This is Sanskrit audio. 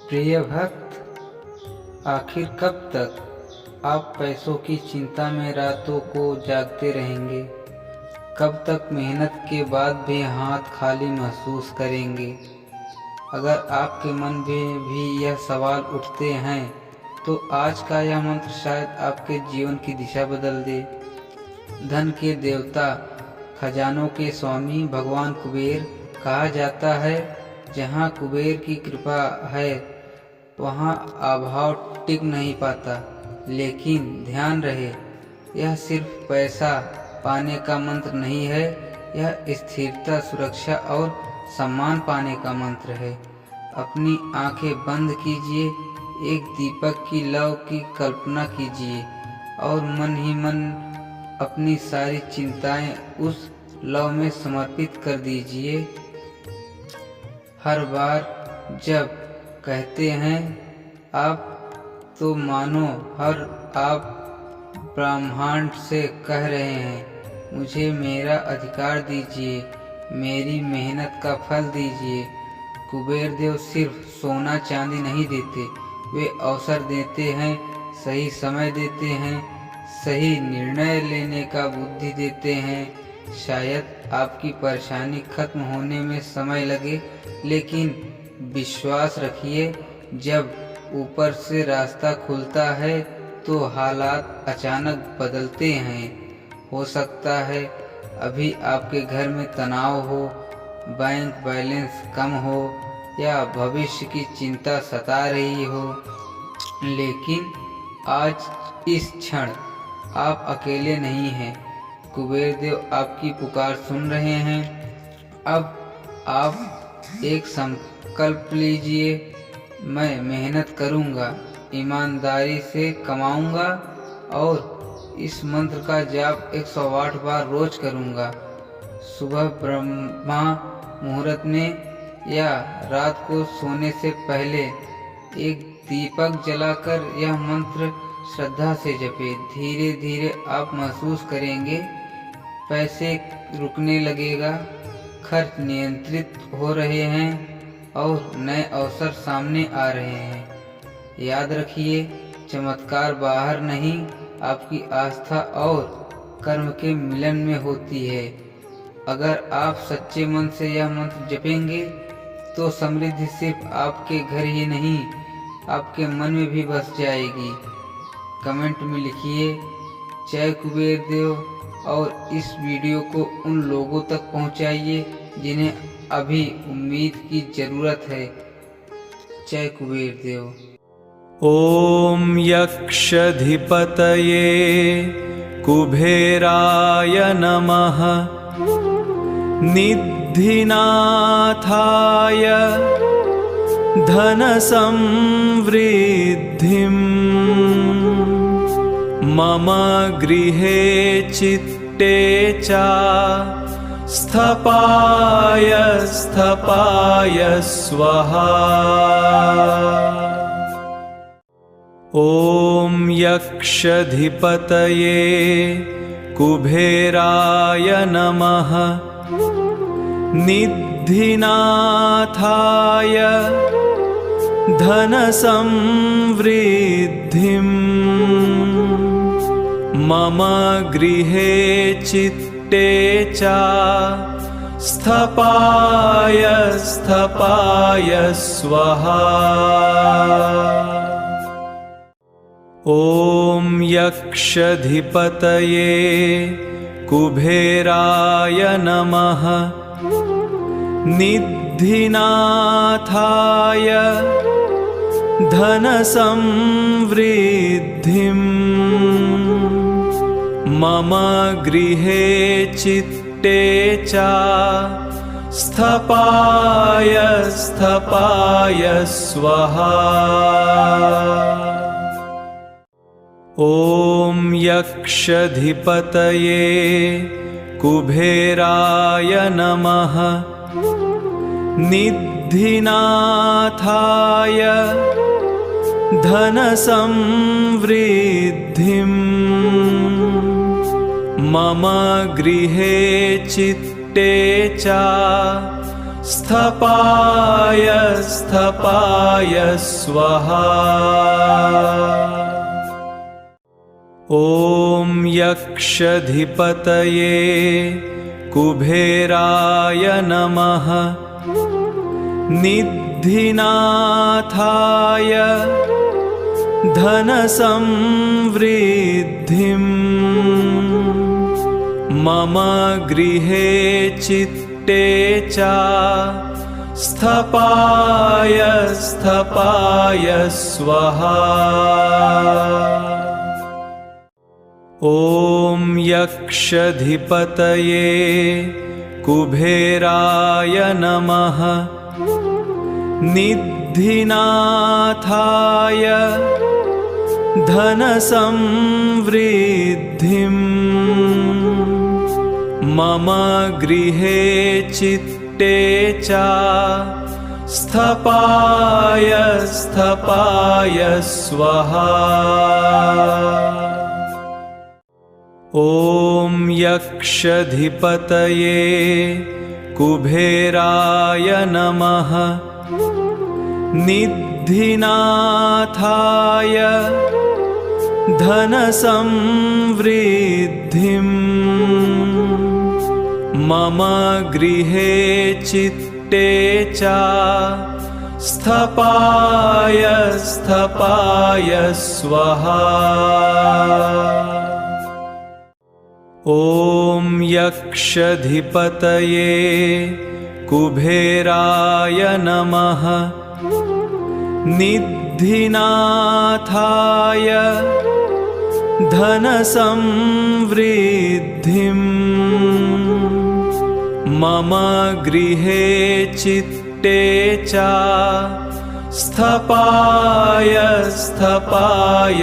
प्रिय भक्त, आखिर कब तक आप पैसों की चिंता में रातों को जागते रहेंगे? कब तक मेहनत के बाद भी हाथ खाली महसूस करेंगे? अगर आपके मन में भी यह सवाल उठते हैं तो आज का यह मंत्र शायद आपके जीवन की दिशा बदल दे। धन के देवता, खजानों के स्वामी भगवान कुबेर कहा जाता है। जहाँ कुबेर की कृपा है वहाँ अभाव टिक नहीं पाता। लेकिन ध्यान रहे, यह सिर्फ पैसा पाने का मंत्र नहीं है, यह स्थिरता, सुरक्षा और सम्मान पाने का मंत्र है। अपनी आंखें बंद कीजिए, एक दीपक की लौ की कल्पना कीजिए और मन ही मन अपनी सारी चिंताएं उस लौ में समर्पित कर दीजिए। हर बार जब कहते हैं आप, तो मानो हर आप ब्रह्मांड से कह रहे हैं, मुझे मेरा अधिकार दीजिए, मेरी मेहनत का फल दीजिए। कुबेर देव सिर्फ सोना चांदी नहीं देते, वे अवसर देते हैं, सही समय देते हैं, सही निर्णय लेने का बुद्धि देते हैं। शायद आपकी परेशानी खत्म होने में समय लगे, लेकिन विश्वास रखिए, जब ऊपर से रास्ता खुलता है तो हालात अचानक बदलते हैं। हो सकता है अभी आपके घर में तनाव हो, बैंक बैलेंस कम हो या भविष्य की चिंता सता रही हो, लेकिन आज इस क्षण आप अकेले नहीं हैं। कुबेर देव आपकी पुकार सुन रहे हैं। अब आप एक संकल्प लीजिए, मैं मेहनत करूंगा, ईमानदारी से कमाऊंगा और इस मंत्र का जाप 108 बार रोज करूंगा। सुबह ब्रह्मा मुहूर्त में या रात को सोने से पहले एक दीपक जलाकर यह मंत्र श्रद्धा से जपे। धीरे धीरे आप महसूस करेंगे पैसे रुकने लगेगा, खर्च नियंत्रित हो रहे हैं और नए अवसर सामने आ रहे हैं। याद रखिए, चमत्कार बाहर नहीं, आपकी आस्था और कर्म के मिलन में होती है। अगर आप सच्चे मन से यह मंत्र जपेंगे तो समृद्धि सिर्फ आपके घर ही नहीं, आपके मन में भी बस जाएगी। कमेंट में लिखिए जय कुबेर देव और इस वीडियो को उन लोगों तक पहुंचाइए जिन्हें अभी उम्मीद की जरूरत है। जय कुबेर देव। ओम यक्षधिपतये कुबेराय नमः। निधिनाथाय धनसंवृद्धिं मम गृहे चित्ते च स्थपाय स्वाहा। ओम यक्षधिपतये कुबेराय नमः। निधिनाथाय धनसंवृद्धिं मम गृहे चित्ते च स्थपाय स्वाहा। ओम यक्षधिपतये कुबेराय नमः। निधिनाथाय धनसंवृद्धिं मम गृहे चित्ते च स्थपाय स्वाहा। ओम यक्षधिपतये कुबेराय नमः। निधिनाथाय धनसंवृद्धिं मम गृहे चित्ते च स्थपाय स्थपाय स्वाहा। ॐ यक्षधिपतये कुबेराय नमः। निधिनाथाय धनसंवृद्धिं मम गृहे चित्ते च स्थपाय स्थपाय स्वाहा। ॐ यक्षधिपतये कुबेराय नमः। निधिनाथाय धनसंवृद्धिं मम गृहे चित्ते च स्थपाय स्थपाय स्वाहा। ॐ यक्षधिपतये कुबेराय नमः। निधिनाथाय धनसंवृद्धिं मम गृहे चित्ते च स्थपाय स्थपाय स्वाहा। ॐ यक्षधिपतये कुबेराय नमः। निधिनाथाय धनसंवृद्धिं मम गृहे चित्ते च स्थपाय स्थपाय